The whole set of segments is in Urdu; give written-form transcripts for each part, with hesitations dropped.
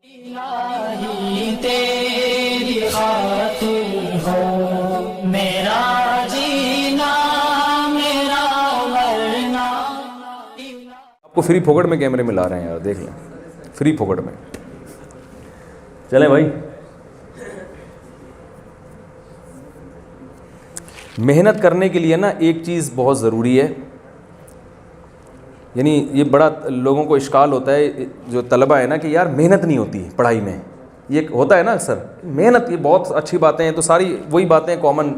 الہی تیری خاطر ہو میرا جینا میرا مرنا. آپ کو فری پھوکٹ میں کیمرے میں لا رہے ہیں یار، دیکھ لیں فری پھوکٹ میں. چلیں بھائی، محنت کرنے کے لیے نا ایک چیز بہت ضروری ہے. یعنی یہ بڑا لوگوں کو اشکال ہوتا ہے جو طلبہ ہے نا کہ یار محنت نہیں ہوتی پڑھائی میں. یہ ہوتا ہے نا اکثر، محنت یہ بہت اچھی باتیں ہیں، تو ساری وہی باتیں کامن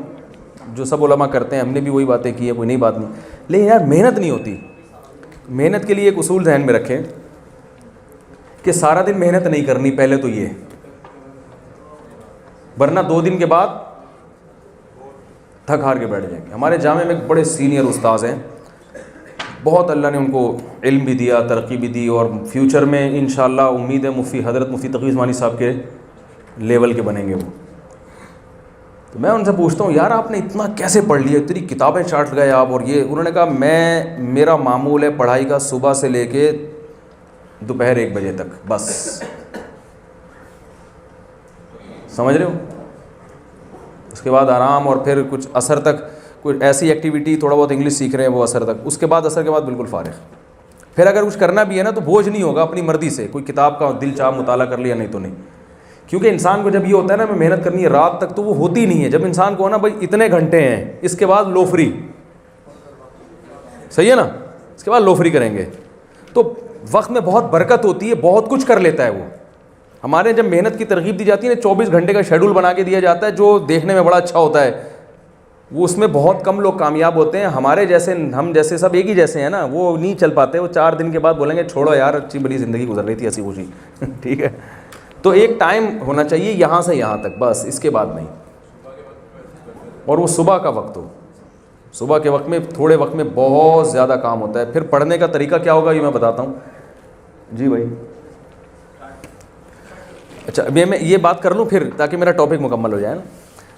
جو سب علماء کرتے ہیں، ہم نے بھی وہی باتیں کی ہیں، کوئی نئی بات نہیں. لیکن یار محنت نہیں ہوتی. محنت کے لیے ایک اصول ذہن میں رکھیں کہ سارا دن محنت نہیں کرنی پہلے تو یہ، ورنہ 2 دن کے بعد تھک ہار کے بیٹھ جائیں گے. ہمارے جامعہ میں ایک بڑے سینئر استاذ ہیں، بہت اللہ نے ان کو علم بھی دیا، ترقی بھی دی، اور فیوچر میں انشاءاللہ امید ہے حضرت مفتی تقی عثمانی صاحب کے لیول کے بنیں گے وہ. تو میں ان سے پوچھتا ہوں یار آپ نے اتنا کیسے پڑھ لیا، اتنی کتابیں چاٹ گئے آپ. اور یہ انہوں نے کہا میرا معمول ہے پڑھائی کا صبح سے لے کے دوپہر 1 بجے تک بس. سمجھ رہے ہو؟ اس کے بعد آرام، اور پھر کچھ عصر تک کوئی ایسی ایکٹیویٹی، تھوڑا بہت انگلش سیکھ رہے ہیں وہ عصر تک. اس کے بعد عصر کے بعد بالکل فارغ. پھر اگر کچھ کرنا بھی ہے نا تو بوجھ نہیں ہوگا، اپنی مرضی سے کوئی کتاب کا دل چاہ مطالعہ کر لیا، نہیں تو نہیں. کیونکہ انسان کو جب یہ ہوتا ہے نا میں محنت کرنی ہے رات تک، تو وہ ہوتی نہیں ہے. جب انسان کو نا بھائی اتنے گھنٹے ہیں، اس کے بعد لو فری، صحیح ہے نا، اس کے بعد لو فری کریں گے تو وقت میں بہت برکت ہوتی ہے، بہت کچھ کر لیتا ہے وہ. ہمارے جب محنت کی ترغیب دی جاتی ہے نا، 24 گھنٹے کا شیڈول بنا کے دیا جاتا ہے جو دیکھنے میں بڑا اچھا ہوتا ہے، وہ اس میں بہت کم لوگ کامیاب ہوتے ہیں. ہمارے جیسے، ہم جیسے سب ایک ہی جیسے ہیں نا، وہ نہیں چل پاتے. وہ 4 دن کے بعد بولیں گے چھوڑو یار اچھی بڑی زندگی گزر رہی تھی ہنسی خوشی. ٹھیک ہے، تو ایک ٹائم ہونا چاہیے یہاں سے یہاں تک بس، اس کے بعد نہیں. اور وہ صبح کا وقت ہو، صبح کے وقت میں تھوڑے وقت میں بہت زیادہ کام ہوتا ہے. پھر پڑھنے کا طریقہ کیا ہوگا یہ میں بتاتا ہوں. جی بھائی، اچھا میں یہ بات کر لوں پھر تاکہ میرا ٹاپک مکمل ہو جائے نا.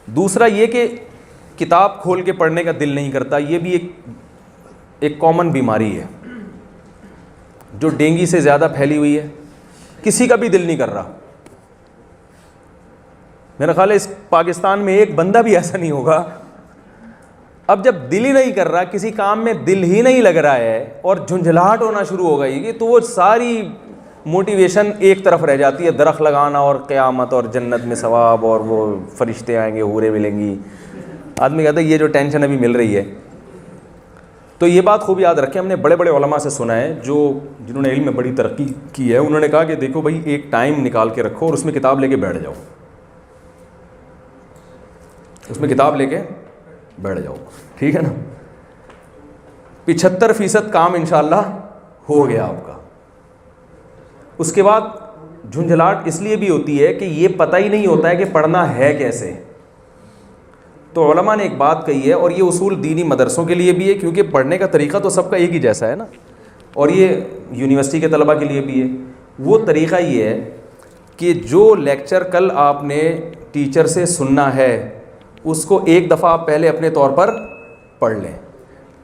دوسرا یہ کہ کتاب کھول کے پڑھنے کا دل نہیں کرتا، یہ بھی ایک کامن بیماری ہے جو ڈینگی سے زیادہ پھیلی ہوئی ہے. کسی کا بھی دل نہیں کر رہا. میرا خیال ہے اس پاکستان میں ایک بندہ بھی ایسا نہیں ہوگا. اب جب دل ہی نہیں کر رہا، کسی کام میں دل ہی نہیں لگ رہا ہے اور جھنجھلاہٹ ہونا شروع ہو گئی، تو وہ ساری موٹیویشن ایک طرف رہ جاتی ہے، درخت لگانا اور قیامت اور جنت میں ثواب اور وہ فرشتے آئیں گے، حوریں ملیں گی. آدمی کہتا ہے یہ جو ٹینشن ابھی مل رہی ہے. تو یہ بات خوب یاد رکھیں، ہم نے بڑے بڑے علماء سے سنا ہے جنہوں نے علم میں بڑی ترقی کی ہے. انہوں نے کہا کہ دیکھو بھائی ایک ٹائم نکال کے رکھو اور اس میں کتاب لے کے بیٹھ جاؤ، اس میں کتاب لے کے بیٹھ جاؤ. ٹھیک ہے نا، 75% کام انشاءاللہ ہو گیا آپ کا. اس کے بعد جھنجھلاہٹ اس لیے بھی ہوتی ہے کہ یہ پتہ ہی نہیں ہوتا ہے کہ پڑھنا ہے کیسے. تو علماء نے ایک بات کہی ہے، اور یہ اصول دینی مدرسوں کے لیے بھی ہے کیونکہ پڑھنے کا طریقہ تو سب کا ایک ہی جیسا ہے نا، اور یہ یونیورسٹی کے طلباء کے لیے بھی ہے. وہ طریقہ یہ ہے کہ جو لیکچر کل آپ نے ٹیچر سے سننا ہے اس کو ایک دفعہ آپ پہلے اپنے طور پر پڑھ لیں.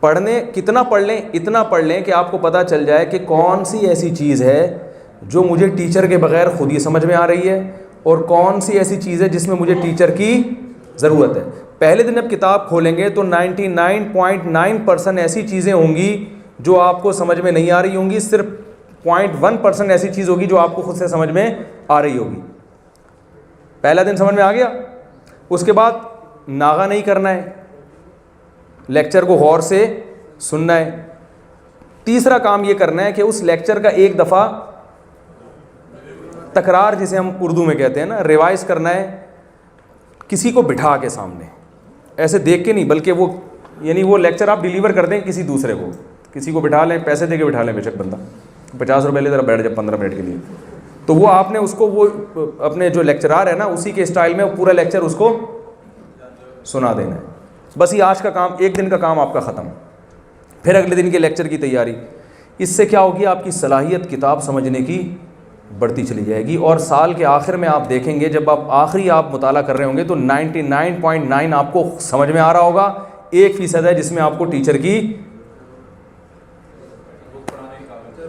پڑھنے کتنا پڑھ لیں؟ اتنا پڑھ لیں کہ آپ کو پتہ چل جائے کہ کون سی ایسی چیز ہے جو مجھے ٹیچر کے بغیر خود ہی سمجھ میں آ رہی ہے، اور کون سی ایسی چیز ہے جس میں مجھے ٹیچر کی ضرورت ہے. پہلے دن اب کتاب کھولیں گے تو 99.9% ایسی چیزیں ہوں گی جو آپ کو سمجھ میں نہیں آ رہی ہوں گی، صرف 0.1% ایسی چیز ہوگی جو آپ کو خود سے سمجھ میں آ رہی ہوگی. پہلا دن سمجھ میں آ گیا. اس کے بعد ناغہ نہیں کرنا ہے، لیکچر کو غور سے سننا ہے. تیسرا کام یہ کرنا ہے کہ اس لیکچر کا ایک دفعہ تکرار، جسے ہم اردو میں کہتے ہیں نا، ریوائز کرنا ہے، کسی کو بٹھا کے سامنے، ایسے دیکھ کے نہیں، بلکہ وہ یعنی وہ لیکچر آپ ڈیلیور کر دیں کسی دوسرے کو، کسی کو بٹھا لیں، پیسے دے کے بٹھا لیں، بے شک بندہ 50 روپے لے ذرا بیٹھ جائے 15 منٹ کے لیے، تو وہ آپ نے اس کو وہ اپنے جو لیکچرار ہے نا اسی کے اسٹائل میں پورا لیکچر اس کو سنا دینا ہے. بس یہ آج کا کام، ایک دن کا کام آپ کا ختم. پھر اگلے دن کے لیکچر کی تیاری. اس سے کیا ہوگی؟ آپ کی صلاحیت کتاب سمجھنے کی بڑھتی چلی جائے گی، اور سال کے آخر میں آپ دیکھیں گے جب آپ مطالعہ کر رہے ہوں گے تو 99.9 آپ کو سمجھ میں آ رہا ہوگا. 1% ہے جس میں آپ کو ٹیچر کی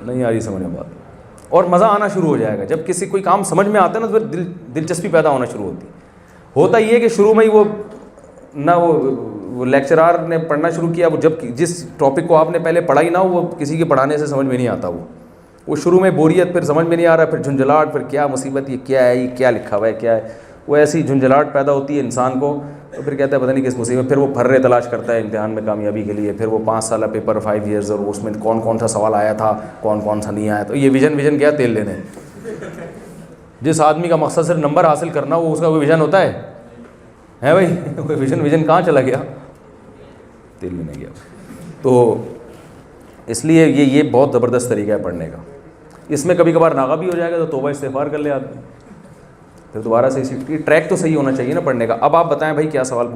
نہیں آ رہی سمجھ میں بات. اور مزہ آنا شروع ہو جائے گا. جب کسی کوئی کام سمجھ میں آتا ہے نا تو پھر دلچسپی پیدا ہونا شروع ہوتی ہے. ہوتا یہ ہے کہ شروع میں ہی وہ لیکچرار نے پڑھنا شروع کیا, وہ جب جس ٹاپک کو آپ نے پہلے پڑھا ہی نہ ہو وہ کسی کے پڑھانے سے سمجھ میں نہیں آتا. وہ شروع میں بوریت, پھر سمجھ میں نہیں آ رہا, پھر جھنجھلاہٹ, پھر کیا مصیبت, یہ کیا ہے, یہ کیا لکھا ہوا ہے, کیا ہے. وہ ایسی جھنجھلاہٹ پیدا ہوتی ہے انسان کو, تو پھر کہتا ہے پتہ نہیں کس مصیبت. پھر وہ پھرے تلاش کرتا ہے امتحان میں کامیابی کے لیے. پھر وہ 5 سالہ پیپر 5 ایئرز, اور اس میں کون سا سوال آیا تھا, کون سا نہیں آیا. تو یہ ویژن کیا تیل لینے. جس آدمی کا مقصد صرف نمبر حاصل کرنا, وہ اس کا کوئی ویژن ہوتا ہے بھائی؟ کوئی ویژن کہاں چلا گیا, تیل لینے گیا. تو اس لیے یہ بہت زبردست طریقہ ہے پڑھنے کا. اس میں کبھی کبھار ناغہ بھی ہو جائے گا تو توبہ استغفار کر لے آدمی, پھر دوبارہ سے ٹریک تو صحیح ہونا چاہیے نا پڑھنے کا. اب آپ بتائیں بھائی کیا سوال پوچھیں.